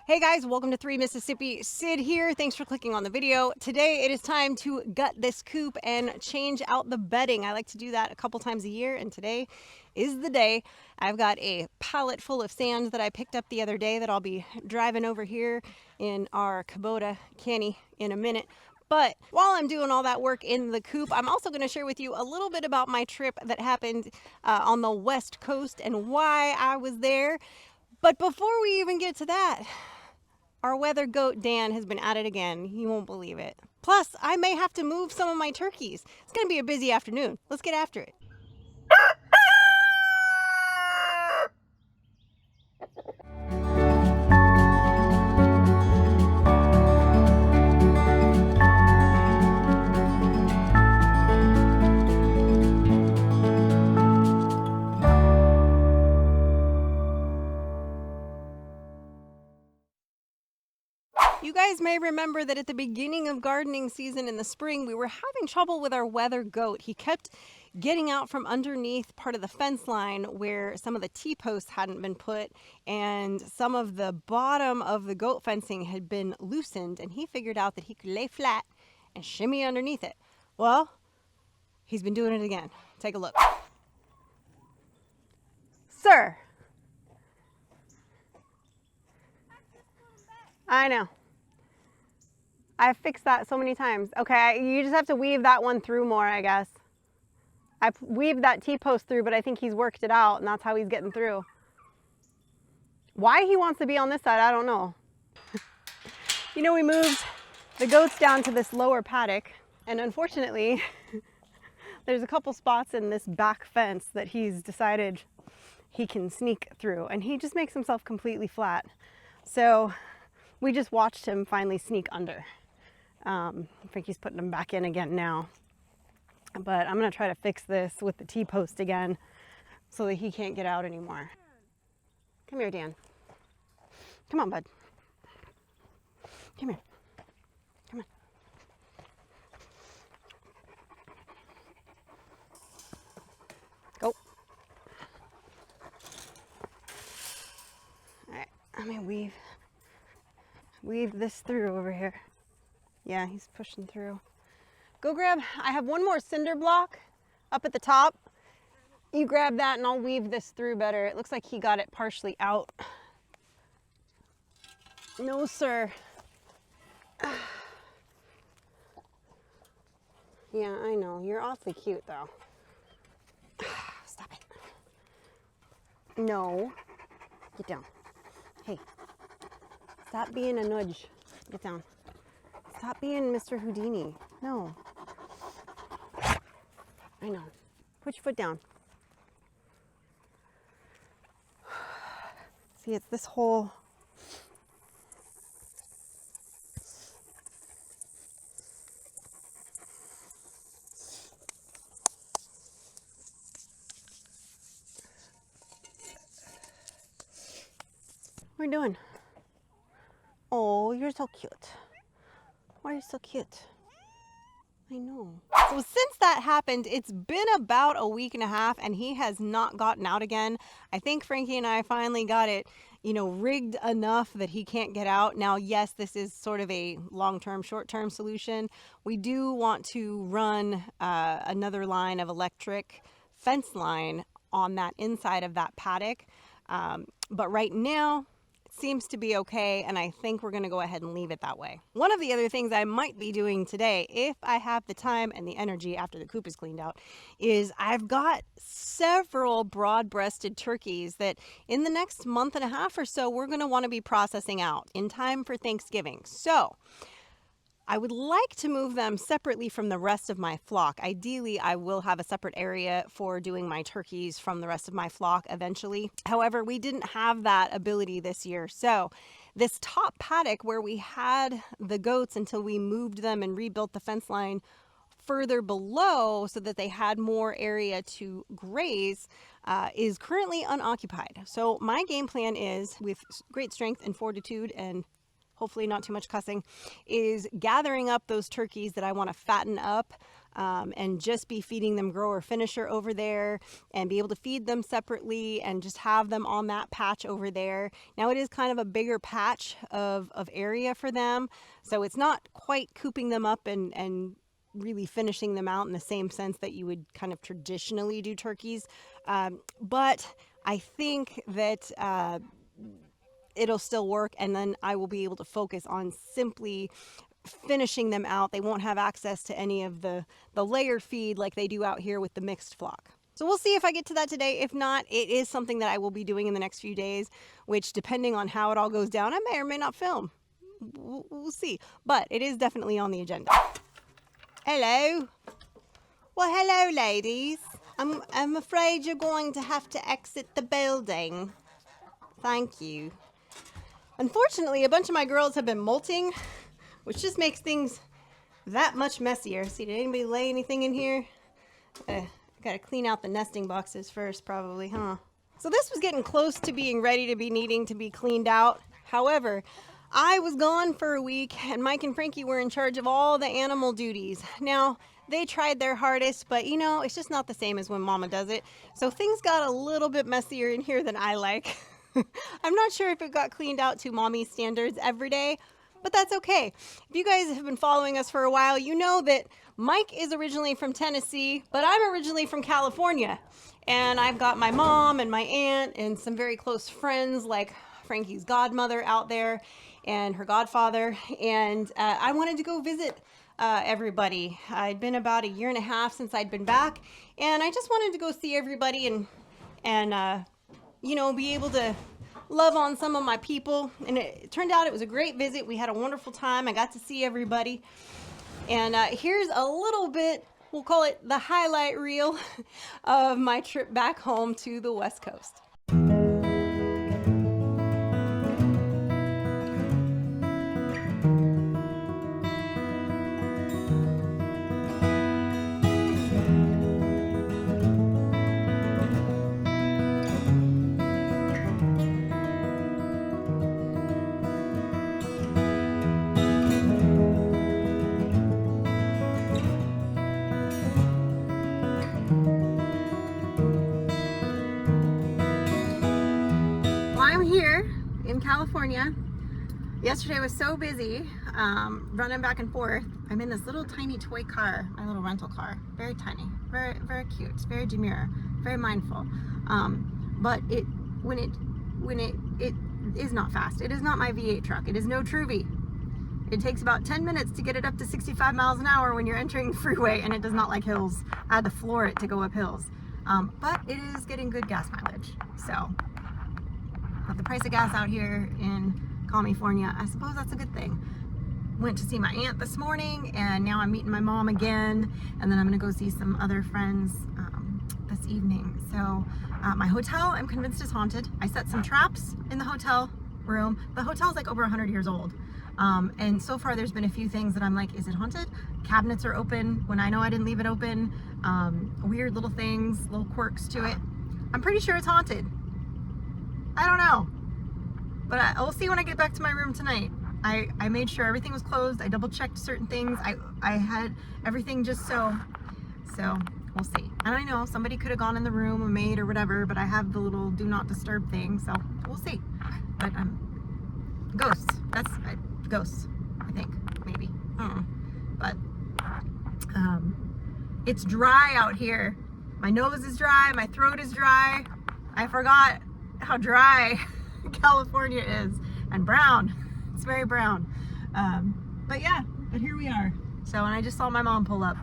Hey guys, welcome to 3 Mississippi. Sid here. Thanks for clicking on the video. Today it is time to gut this coop and change out the bedding. I like to do that a couple times a year, and today is the day. I've got a pallet full of sand that I picked up the other day that I'll be driving over here in our Kubota canny in a minute. But while I'm doing all that work in the coop, I'm also going to share with you a little bit about my trip that happened on the West Coast and why I was there. But before we even get to that, our weather goat Dan has been at it again. You won't believe it. Plus, I may have to move some of my turkeys. It's going to be a busy afternoon. Let's get after it. You guys may remember that at the beginning of gardening season in the spring, we were having trouble with our weather goat. He kept getting out from underneath part of the fence line where some of the T-posts hadn't been put, and some of the bottom of the goat fencing had been loosened, and he figured out that he could lay flat and shimmy underneath it. Well, he's been doing it again. Take a look. Sir. I know. I've fixed that so many times. Okay, you just have to weave that one through more, I guess. I've weaved that T-post through, but I think he's worked it out, and that's how he's getting through. Why he wants to be on this side, I don't know. You know, we moved the goats down to this lower paddock, and unfortunately, there's a couple spots in this back fence that he's decided he can sneak through, and he just makes himself completely flat. So we just watched him finally sneak under. Frankie's putting them back in again now. But I'm going to try to fix this with the T-post again so that he can't get out anymore. Come here, Dan. Come on, bud. Come here. Come on. Go. All right, let me weave this through over here. Yeah, he's pushing through. Go grab, I have one more cinder block up at the top. You grab that and I'll weave this through better. It looks like he got it partially out. No, sir. Yeah, I know. You're awfully cute, though. Stop it. No. Get down. Hey. Stop being a nudge. Get down. Stop being Mr. Houdini. No. I know. Put your foot down. See, it's this whole... What are you doing? Oh, you're so cute. Why are you so cute? I know. So since that happened, it's been about a week and a half and he has not gotten out again. I think Frankie and I finally got it, rigged enough that he can't get out. Now, yes, this is sort of a long-term, short-term solution. We do want to run another line of electric fence line on that inside of that paddock. But right now, seems to be okay, and I think we're going to go ahead and leave it that way. One of the other things I might be doing today, if I have the time and the energy after the coop is cleaned out, is I've got several broad-breasted turkeys that in the next month and a half or so we're going to want to be processing out in time for Thanksgiving. So I would like to move them separately from the rest of my flock. Ideally, I will have a separate area for doing my turkeys from the rest of my flock eventually. However, we didn't have that ability this year. So this top paddock where we had the goats until we moved them and rebuilt the fence line further below so that they had more area to graze is currently unoccupied. So my game plan is, with great strength and fortitude and hopefully not too much cussing, is gathering up those turkeys that I want to fatten up and just be feeding them grower finisher over there and be able to feed them separately and just have them on that patch over there. Now it is kind of a bigger patch of area for them, so it's not quite cooping them up and really finishing them out in the same sense that you would kind of traditionally do turkeys. But I think that it'll still work, and then I will be able to focus on simply finishing them out. They won't have access to any of the layered feed like they do out here with the mixed flock. So we'll see if I get to that today. If not, it is something that I will be doing in the next few days, which depending on how it all goes down, I may or may not film. We'll see. But it is definitely on the agenda. Hello. Well, hello, ladies. I'm afraid you're going to have to exit the building. Thank you. Unfortunately, a bunch of my girls have been molting, which just makes things that much messier. See, did anybody lay anything in here? Gotta clean out the nesting boxes first, probably, huh? So this was getting close to being ready to be needing to be cleaned out. However, I was gone for a week, and Mike and Frankie were in charge of all the animal duties. Now, they tried their hardest, but you know, it's just not the same as when Mama does it. So things got a little bit messier in here than I like. I'm not sure if it got cleaned out to Mommy standards every day, but that's okay. If you guys have been following us for a while, you know that Mike is originally from Tennessee, but I'm originally from California. And I've got my mom and my aunt and some very close friends like Frankie's godmother out there and her godfather. And I wanted to go visit everybody. I'd been about a year and a half since I'd been back, and I just wanted to go see everybody and you know, be able to love on some of my people. And it turned out it was a great visit. We had a wonderful time. I got to see everybody. And here's a little bit, we'll call it the highlight reel of my trip back home to the West Coast. Here in California. Yesterday was so busy running back and forth. I'm in this little tiny toy car, my little rental car, very tiny, very, very cute, very demure, very mindful. But when it is not fast. It is not my V8 truck. It is no Truby. It takes about 10 minutes to get it up to 65 miles an hour when you're entering the freeway, and it does not like hills. I had to floor it to go up hills. But it is getting good gas mileage. So with the price of gas out here in California, I suppose that's a good thing. Went to see my aunt this morning, and now I'm meeting my mom again, and then I'm gonna go see some other friends this evening. So my hotel, I'm convinced, is haunted. I set some traps in the hotel room. The hotel's like over 100 years old. And so far there's been a few things that I'm like, is it haunted? Cabinets are open when I know I didn't leave it open. Weird little things, little quirks to it. I'm pretty sure it's haunted. I don't know, but we'll see when I get back to my room tonight. I made sure everything was closed. I double checked certain things. I had everything just so we'll see. And I know somebody could have gone in the room, a maid or whatever, but I have the little do not disturb thing, so we'll see. But ghosts, that's ghosts, I think, maybe, I don't know. But it's dry out here. My nose is dry, my throat is dry. I forgot how dry California is, and brown. It's very brown. But yeah, but here we are. So, and I just saw my mom pull up.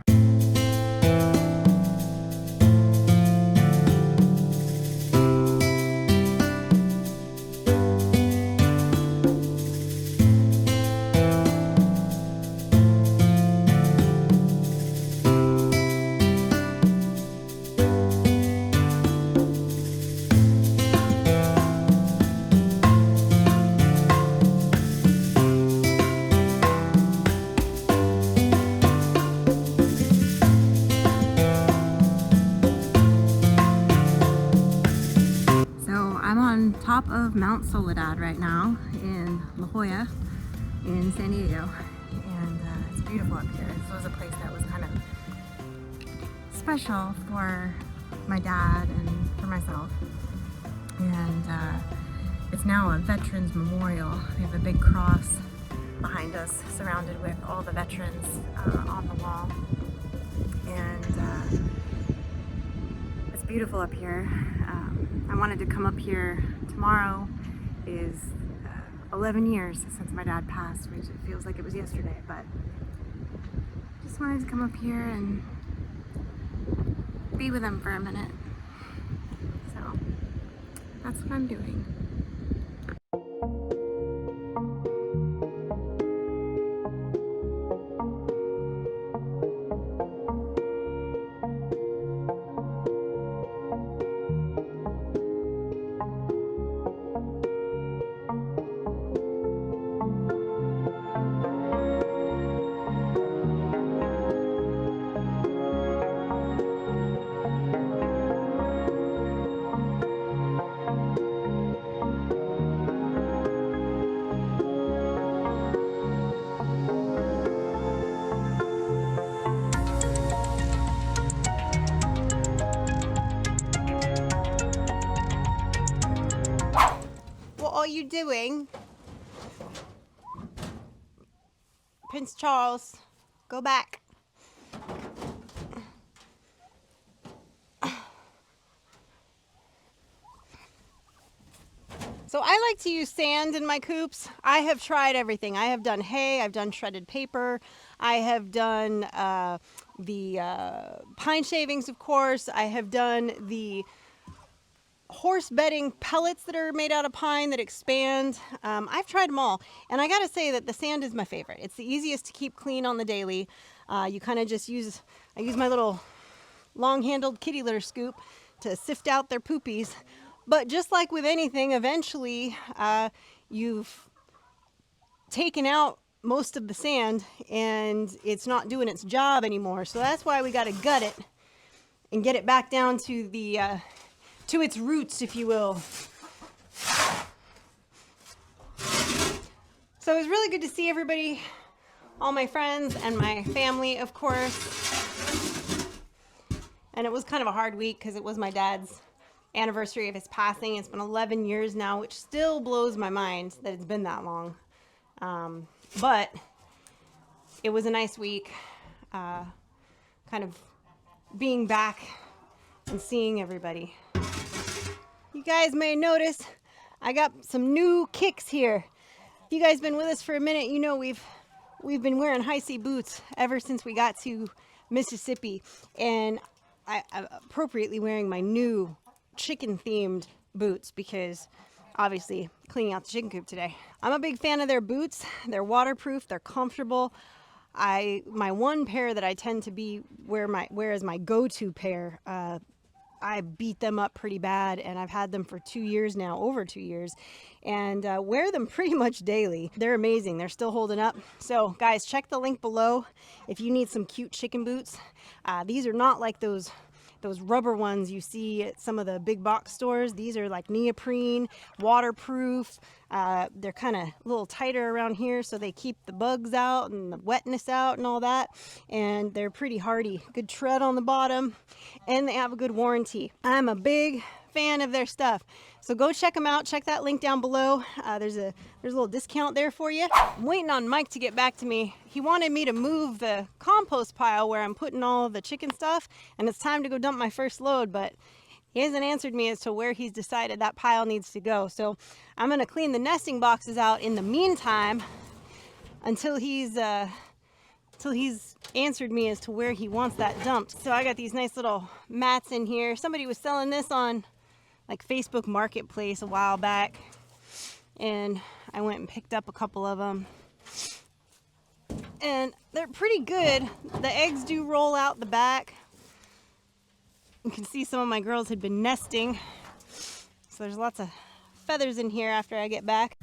Top of Mount Soledad right now in La Jolla in San Diego, and it's beautiful up here. This was a place that was kind of special for my dad and for myself. And it's now a veterans memorial. We have a big cross behind us surrounded with all the veterans on the wall. And it's beautiful up here. I wanted to come up here. Tomorrow is 11 years since my dad passed, which it feels like it was yesterday, but just wanted to come up here and be with him for a minute. So that's what I'm doing. What are you doing? Prince Charles, go back. So I like to use sand in my coops. I have tried everything. I have done hay, I've done shredded paper, I have done the pine shavings, of course. I have done the horse bedding pellets that are made out of pine that expand. I've tried them all, and I gotta say that the sand is my favorite. It's the easiest to keep clean on the daily. You kind of just I use my little long-handled kitty litter scoop to sift out their poopies. But just like with anything, eventually you've taken out most of the sand and it's not doing its job anymore. So that's why we got to gut it and get it back down to the to its roots, if you will. So it was really good to see everybody, all my friends and my family, of course. And it was kind of a hard week because it was my dad's anniversary of his passing. It's been 11 years now, which still blows my mind that it's been that long. But it was a nice week, kind of being back and seeing everybody. You guys may notice I got some new kicks here. If you guys been with us for a minute, you know we've been wearing high sea boots ever since we got to Mississippi, and I'm appropriately wearing my new chicken themed boots because obviously cleaning out the chicken coop today. I'm a big fan of their boots. They're waterproof, they're comfortable. My one pair that I tend to wear as my go-to pair, I beat them up pretty bad, and I've had them for 2 years now, over 2 years, and wear them pretty much daily. They're amazing. They're still holding up. So guys, check the link below if you need some cute chicken boots. These are not like those rubber ones you see at some of the big box stores. These are like neoprene, waterproof. They're kind of a little tighter around here so they keep the bugs out and the wetness out and all that. And they're pretty hardy. Good tread on the bottom, and they have a good warranty. I'm a big fan of their stuff. So go check them out. Check that link down below. There's a little discount there for you. I'm waiting on Mike to get back to me. He wanted me to move the compost pile where I'm putting all the chicken stuff, and it's time to go dump my first load, but he hasn't answered me as to where he's decided that pile needs to go. So I'm gonna clean the nesting boxes out in the meantime until he's answered me as to where he wants that dumped. So I got these nice little mats in here. Somebody was selling this on like Facebook Marketplace a while back, and I went and picked up a couple of them, and they're pretty good. The eggs do roll out the back. You can see some of my girls had been nesting, so there's lots of feathers in here after I get back.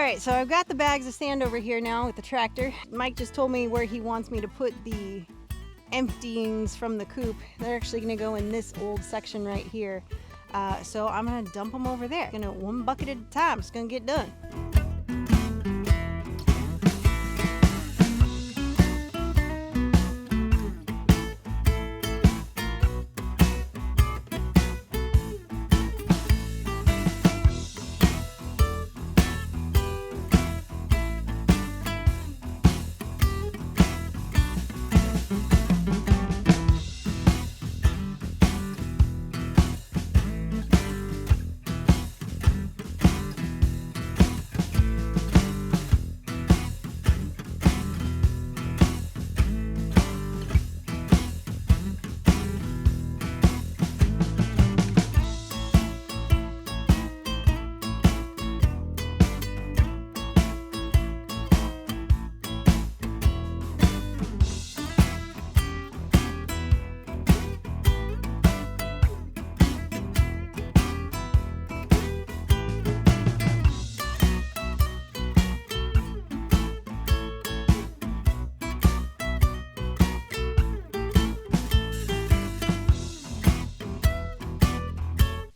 right, so I've got the bags of sand over here now with the tractor. Mike just told me where he wants me to put the emptyings from the coop. They're actually gonna go in this old section right here. So I'm gonna dump them over there. Gonna one bucket at a time, it's gonna get done.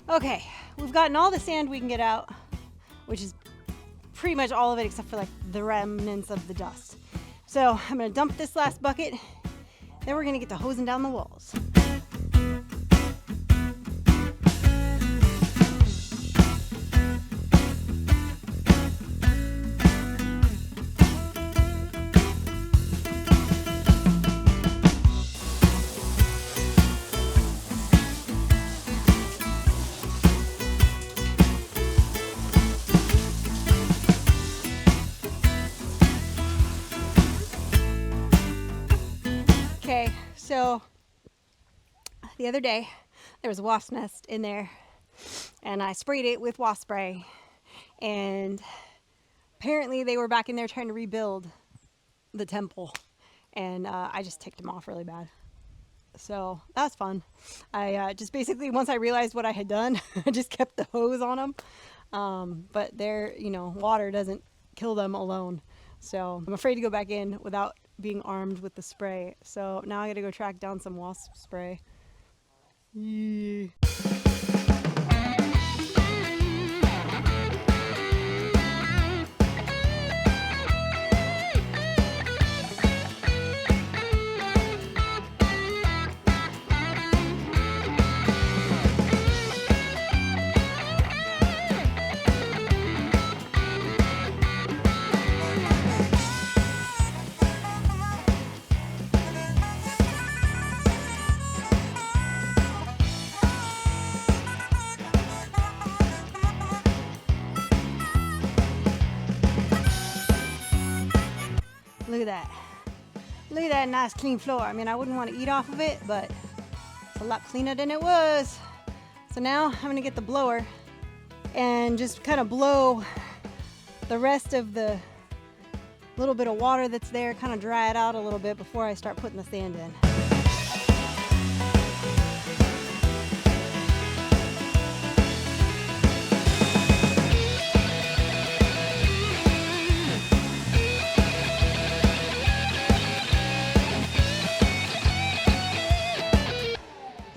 Okay, we've gotten all the sand we can get out, which is pretty much all of it except for like the remnants of the dust. So I'm gonna dump this last bucket, then we're gonna get to hosing down the walls. Okay, so the other day there was a wasp nest in there and I sprayed it with wasp spray, and apparently they were back in there trying to rebuild the temple, and I just ticked them off really bad. So that was fun. I just basically, once I realized what I had done, I just kept the hose on them. But their, water doesn't kill them alone. So I'm afraid to go back in without being armed with the spray. So now I gotta go track down some wasp spray. Yeah. Look at that. Look at that nice clean floor. I mean, I wouldn't want to eat off of it, but it's a lot cleaner than it was. So now I'm gonna get the blower and just kind of blow the rest of the little bit of water that's there, kind of dry it out a little bit before I start putting the sand in.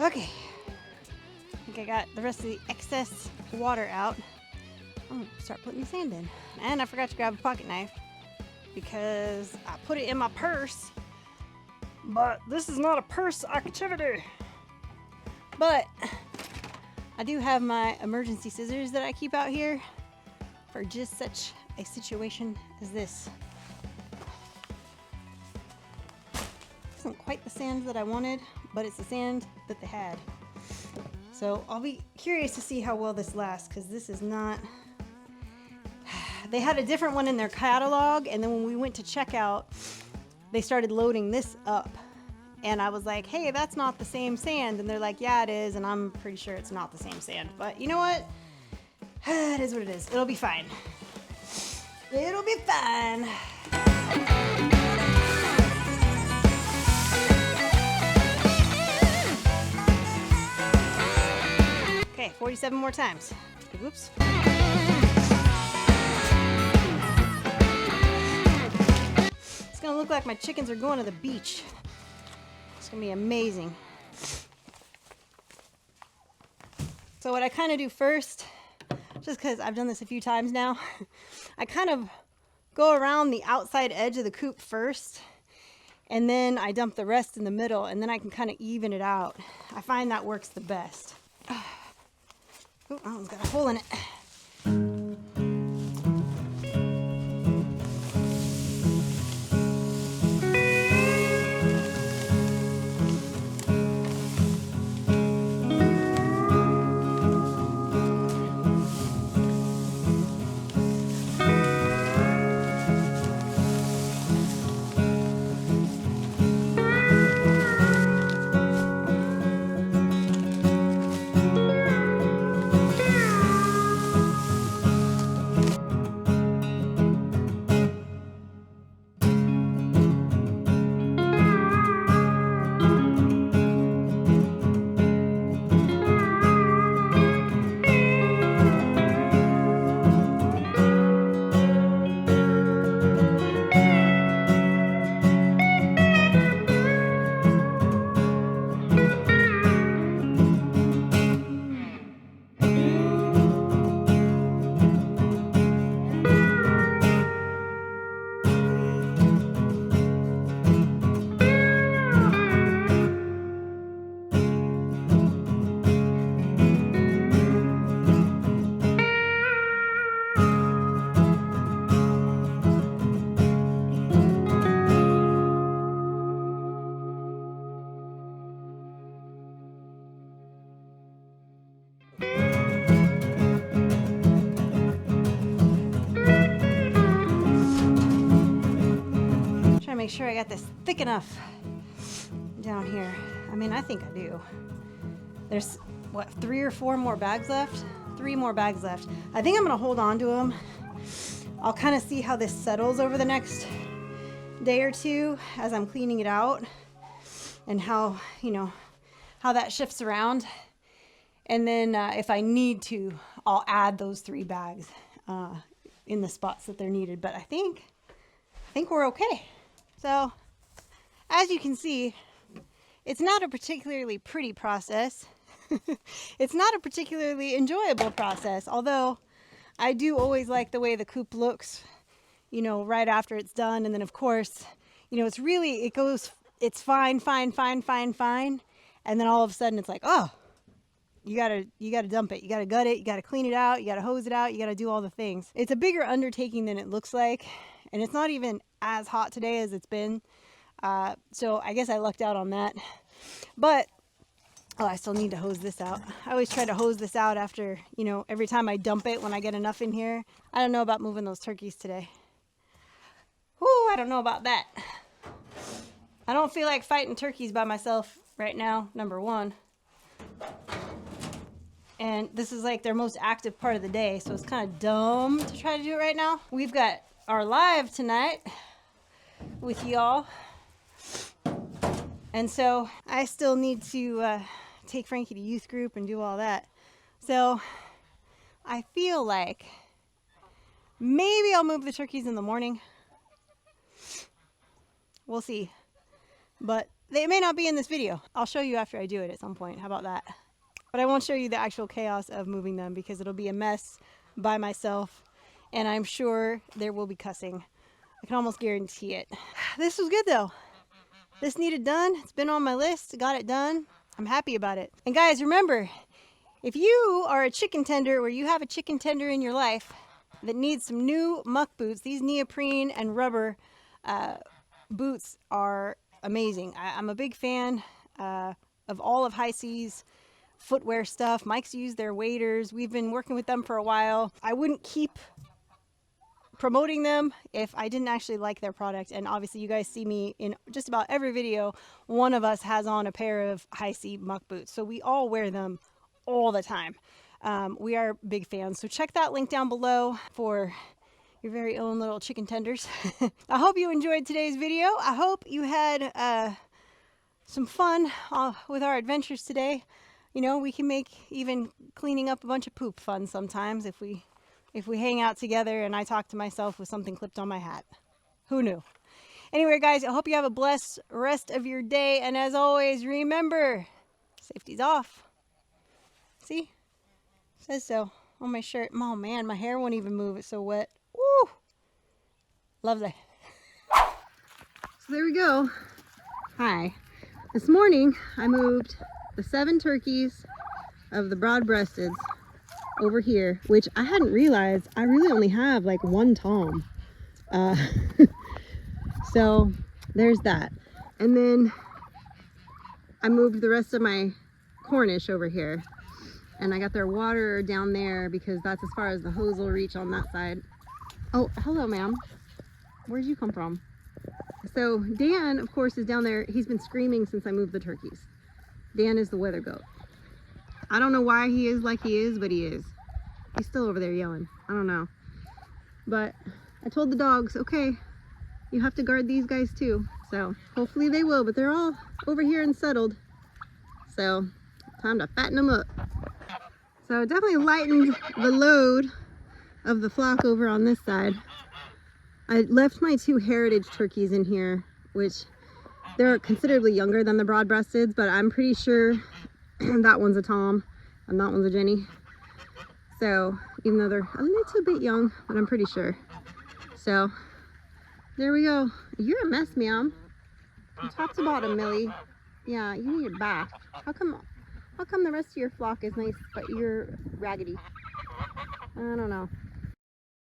Okay, I think I got the rest of the excess water out. I'm gonna start putting the sand in. And I forgot to grab a pocket knife because I put it in my purse, but this is not a purse activity. But I do have my emergency scissors that I keep out here for just such a situation as this. Isn't quite the sand that I wanted, but it's the sand that they had. So I'll be curious to see how well this lasts, because this is not... They had a different one in their catalog, and then when we went to checkout, they started loading this up. And I was like, hey, that's not the same sand. And they're like, yeah, it is. And I'm pretty sure it's not the same sand. But you know what? It is what it is. It'll be fine. It'll be fine. Okay, 47 more times. Whoops. gonna look like my chickens are going to the beach. It's gonna be amazing. So what I kind of do first, just because I've done this a few times now, I kind of go around the outside edge of the coop first, and then I dump the rest in the middle, and then I can kind of even it out. I find that works the best. Oh, that one's got a hole in it. Make sure I got this thick enough down here. I mean, I think I do. There's what, 3 or 4 more bags left? 3 more bags left. I think I'm gonna hold on to them. I'll kind of see how this settles over the next day or two as I'm cleaning it out, and how, you know, how that shifts around. And then if I need to, I'll add those 3 bags in the spots that they're needed. But I think we're okay. So, as you can see, it's not a particularly pretty process. It's not a particularly enjoyable process, although I do always like the way the coop looks, you know, right after it's done. And then of course, you know, it's fine. And then all of a sudden it's like, oh, you gotta dump it. You gotta gut it. You gotta clean it out. You gotta hose it out. You gotta do all the things. It's a bigger undertaking than it looks like. And it's not even as hot today as it's been. So I guess I lucked out on that. But, oh, I still need to hose this out. I always try to hose this out after, you know, every time I dump it when I get enough in here. I don't know about moving those turkeys today. Whoo, I don't know about that. I don't feel like fighting turkeys by myself right now, number one. And this is like their most active part of the day, so it's kind of dumb to try to do it right now. We've got our live tonight with y'all, and so I still need to take Frankie to youth group and do all that. So I feel like maybe I'll move the turkeys in the morning. We'll see, but they may not be in this video. I'll show you after I do it at some point. How about that? But I won't show you the actual chaos of moving them, because it'll be a mess by myself. And I'm sure there will be cussing. I can almost guarantee it. This was good though. This needed done. It's been on my list. Got it done. I'm happy about it. And guys, remember, if you are a chicken tender, or you have a chicken tender in your life that needs some new muck boots, these neoprene and rubber boots are amazing. I'm a big fan of all of High C's footwear stuff. Mike's used their waders. We've been working with them for a while. I wouldn't keep promoting them if I didn't actually like their product. And obviously you guys see me in just about every video. One of us has on a pair of High C muck boots, so we all wear them all the time. We are big fans, so check that link down below for your very own little chicken tenders. I hope you enjoyed today's video. I hope you had some fun with our adventures today. You know, we can make even cleaning up a bunch of poop fun sometimes if we hang out together and I talk to myself with something clipped on my hat. Who knew? Anyway, guys, I hope you have a blessed rest of your day. And as always, remember, safety's off. See? Says so on my shirt. Oh man, my hair won't even move. It's so wet. Woo! Lovely. So there we go. Hi. This morning, I moved the 7 turkeys of the broad-breasteds over here, which I hadn't realized I really only have like 1 tom. So there's that. And then I moved the rest of my Cornish over here. And I got their water down there because that's as far as the hose will reach on that side. Oh, hello, ma'am. Where'd you come from? So Dan, of course, is down there. He's been screaming since I moved the turkeys. Dan is the weather goat. I don't know why he is like he is, but he is. He's still over there yelling. I don't know. But I told the dogs, okay, you have to guard these guys too. So hopefully they will, but they're all over here and settled. So time to fatten them up. So definitely lightened the load of the flock over on this side. I left my 2 heritage turkeys in here, which they're considerably younger than the broad-breasteds, but I'm pretty sure that one's a tom and that one's a Jenny. So even though they're a little bit young, but I'm pretty sure. So there we go. You're a mess, ma'am. From top to bottom, Millie. Yeah, you need a bath. How come the rest of your flock is nice, but you're raggedy? I don't know.